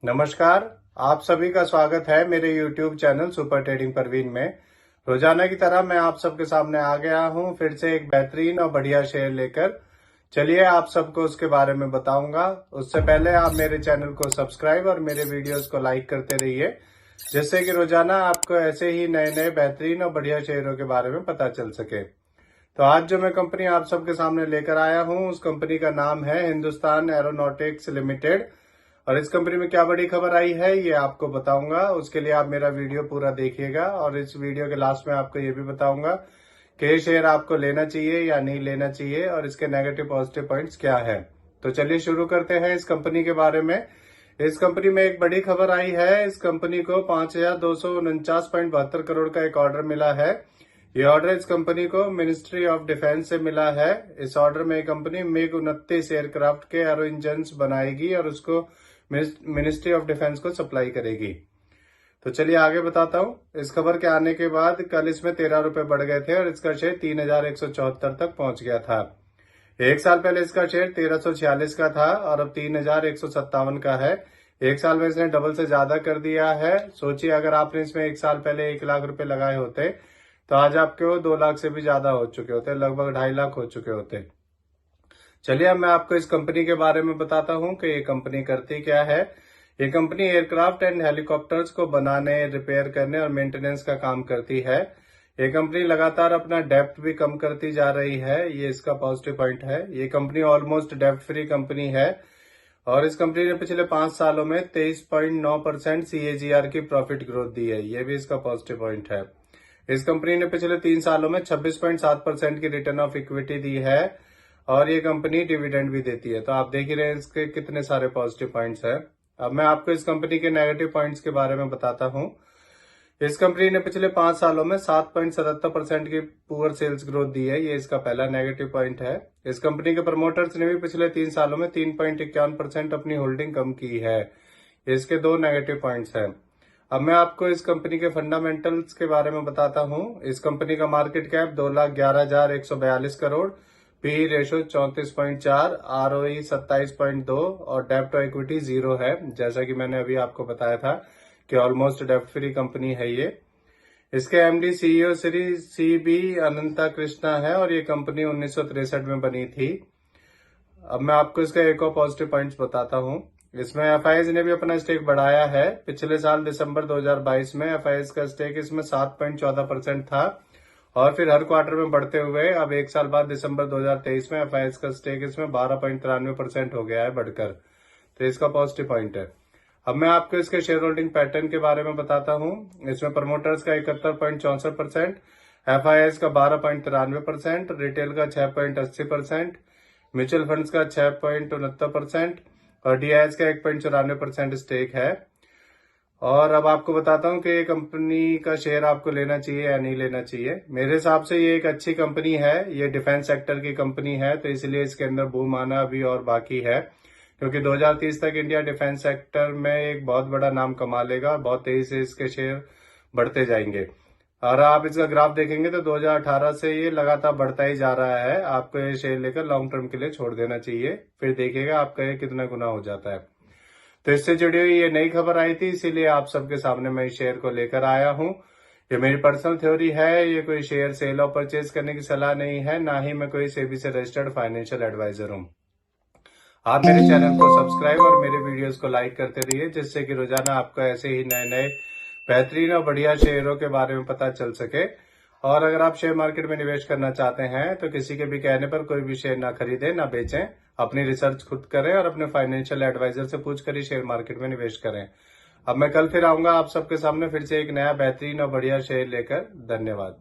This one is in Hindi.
नमस्कार। आप सभी का स्वागत है मेरे YouTube channel super trading Parveen में। रोजाना की तरह मैं आप सबके सामने आ गया हूं फिर से एक बेहतरीन और बढ़िया शेयर लेकर। चलिए आप सबको उसके बारे में बताऊंगा। उससे पहले आप मेरे चैनल को सब्सक्राइब और मेरे वीडियोस को लाइक करते रहिए, जिससे कि रोजाना आपको ऐसे ही नए नए बेहतरीन और बढ़िया शेयरों के बारे में पता चल सके। तो आज जो मैं कंपनी आप सबके सामने लेकर आया हूं, उस कंपनी का नाम है हिंदुस्तान एरोनॉटिक्स लिमिटेड। और इस कंपनी में क्या बड़ी खबर आई है ये आपको बताऊंगा। उसके लिए आप मेरा वीडियो पूरा देखिएगा और इस वीडियो के लास्ट में आपको ये भी बताऊंगा कि ये शेयर आपको लेना चाहिए या नहीं लेना चाहिए और इसके नेगेटिव पॉजिटिव पॉइंट्स क्या है। तो चलिए शुरू करते हैं इस कंपनी के बारे में। इस कंपनी में एक बड़ी खबर आई है। इस कंपनी को 5,249.72 करोड़ का एक ऑर्डर मिला है। ये ऑर्डर इस कंपनी को मिनिस्ट्री ऑफ डिफेंस से मिला है। इस ऑर्डर में कंपनी मिग 29 एयरक्राफ्ट के एरो इंजन बनाएगी और उसको मिनिस्ट्री ऑफ डिफेंस को सप्लाई करेगी। तो चलिए आगे बताता हूं। इस खबर के आने के बाद कल इसमें 13 रुपए बढ़ गए थे और इसका शेयर 3,174 तक पहुंच गया था। एक साल पहले इसका शेयर 1,346 का था और अब 3,157 का है। एक साल में इसने डबल से ज्यादा कर दिया है। सोचिए अगर आपने इसमें एक साल पहले 1 लाख रुपए लगाए होते तो आज आपके वो 2 लाख से भी ज्यादा हो चुके होते, लगभग 2.5 लाख हो चुके होते। चलिए अब मैं आपको इस कंपनी के बारे में बताता हूं कि ये कंपनी करती क्या है। ये कंपनी एयरक्राफ्ट एंड हेलीकॉप्टर्स को बनाने, रिपेयर करने और मेंटेनेंस का काम करती है। ये कंपनी लगातार अपना डेप्ट भी कम करती जा रही है, ये इसका पॉजिटिव पॉइंट है। ये कंपनी ऑलमोस्ट डेप्ट फ्री कंपनी है और इस कंपनी ने पिछले 5 सालों में 23.9% CAGR की प्रॉफिट ग्रोथ दी है, ये भी इसका पॉजिटिव पॉइंट है। इस कंपनी ने पिछले 3 सालों में 26.7% की रिटर्न ऑफ इक्विटी दी है और ये कंपनी डिविडेंड भी देती है। तो आप देख ही रहे हैं इसके कितने सारे पॉजिटिव पॉइंट्स हैं। अब मैं आपको इस कंपनी के नेगेटिव पॉइंट्स के बारे में बताता हूं। इस कंपनी ने पिछले 5 सालों में 7.77% की पुअर सेल्स ग्रोथ दी है, ये इसका पहला नेगेटिव पॉइंट है। इस कंपनी के प्रमोटर्स ने भी पिछले 3 सालों में 3.51% अपनी होल्डिंग कम की है, इसके 2 नेगेटिव पॉइंट्स हैं। अब मैं आपको इस कंपनी के फंडामेंटल्स के बारे में बताता हूं। इस कंपनी का market cap 2,11,142 crore, P ratio 34.4, ROE 27.2 और डेप्ट टू इक्विटी 0 है। जैसा कि मैंने अभी आपको बताया था कि ऑलमोस्ट डेप्ट फ्री कंपनी है ये। इसके एमडी CEO श्री CB अनंता कृष्णा है और ये कंपनी 1963 में बनी थी। अब मैं आपको इसका एक और पॉजिटिव पॉइंट्स बताता हूं। इसमें FIS ने भी अपना स्टेक बढ़ाया है। पिछले साल दिसंबर 2022 में FIS का स्टेक इसमें 7.14% था और फिर हर क्वार्टर में बढ़ते हुए अब एक साल बाद दिसंबर 2023 में FIS का स्टेक इसमें 12.93% हो गया है बढ़कर। तो इसका पॉजिटिव पॉइंट है। अब मैं आपको इसके शेयर होल्डिंग पैटर्न के बारे में बताता हूं। इसमें प्रमोटर्स का 71.64%, FIS का 12.93%, रिटेल का 6.80%, म्यूचुअल फंड्स का 6.69% और DIS का 1.94% स्टेक है। और अब आपको बताता हूं कि ये कंपनी का शेयर आपको लेना चाहिए या नहीं लेना चाहिए। मेरे हिसाब से ये एक अच्छी कंपनी है, ये डिफेंस सेक्टर की कंपनी है, तो इसलिए इसके अंदर बूम आना अभी और बाकी है, क्योंकि 2030 तक इंडिया डिफेंस सेक्टर में एक बहुत बड़ा नाम कमा लेगा और बहुत तेजी से इसके शेयर बढ़ते जाएंगे। और आप इसका ग्राफ देखेंगे तो 2018 से ये लगातार बढ़ता ही जा रहा है। आपको ये शेयर लेकर लॉन्ग टर्म के लिए छोड़ देना चाहिए, फिर देखिएगा आपका ये कितना गुना हो जाता है। तो इससे जुड़ी हुई ये नई खबर आई थी, इसीलिए आप सबके सामने मैं इस शेयर को लेकर आया हूं। ये मेरी पर्सनल थ्योरी है, ये कोई शेयर सेल और परचेज करने की सलाह नहीं है, ना ही मैं कोई सेबी से रजिस्टर्ड फाइनेंशियल एडवाइजर हूं। आप मेरे चैनल को सब्सक्राइब और मेरे वीडियोस को लाइक करते रहिए, जिससे कि रोजाना आपको ऐसे ही नए नए बेहतरीन और बढ़िया शेयरों के बारे में पता चल सके। और अगर आप शेयर मार्केट में निवेश करना चाहते हैं तो किसी के भी कहने पर कोई भी शेयर ना खरीदें ना बेचें, अपनी रिसर्च खुद करें और अपने फाइनेंशियल एडवाइजर से पूछकर ही शेयर मार्केट में निवेश करें। अब मैं कल फिर आऊंगा आप सबके सामने फिर से एक नया बेहतरीन और बढ़िया शेयर लेकर। धन्यवाद।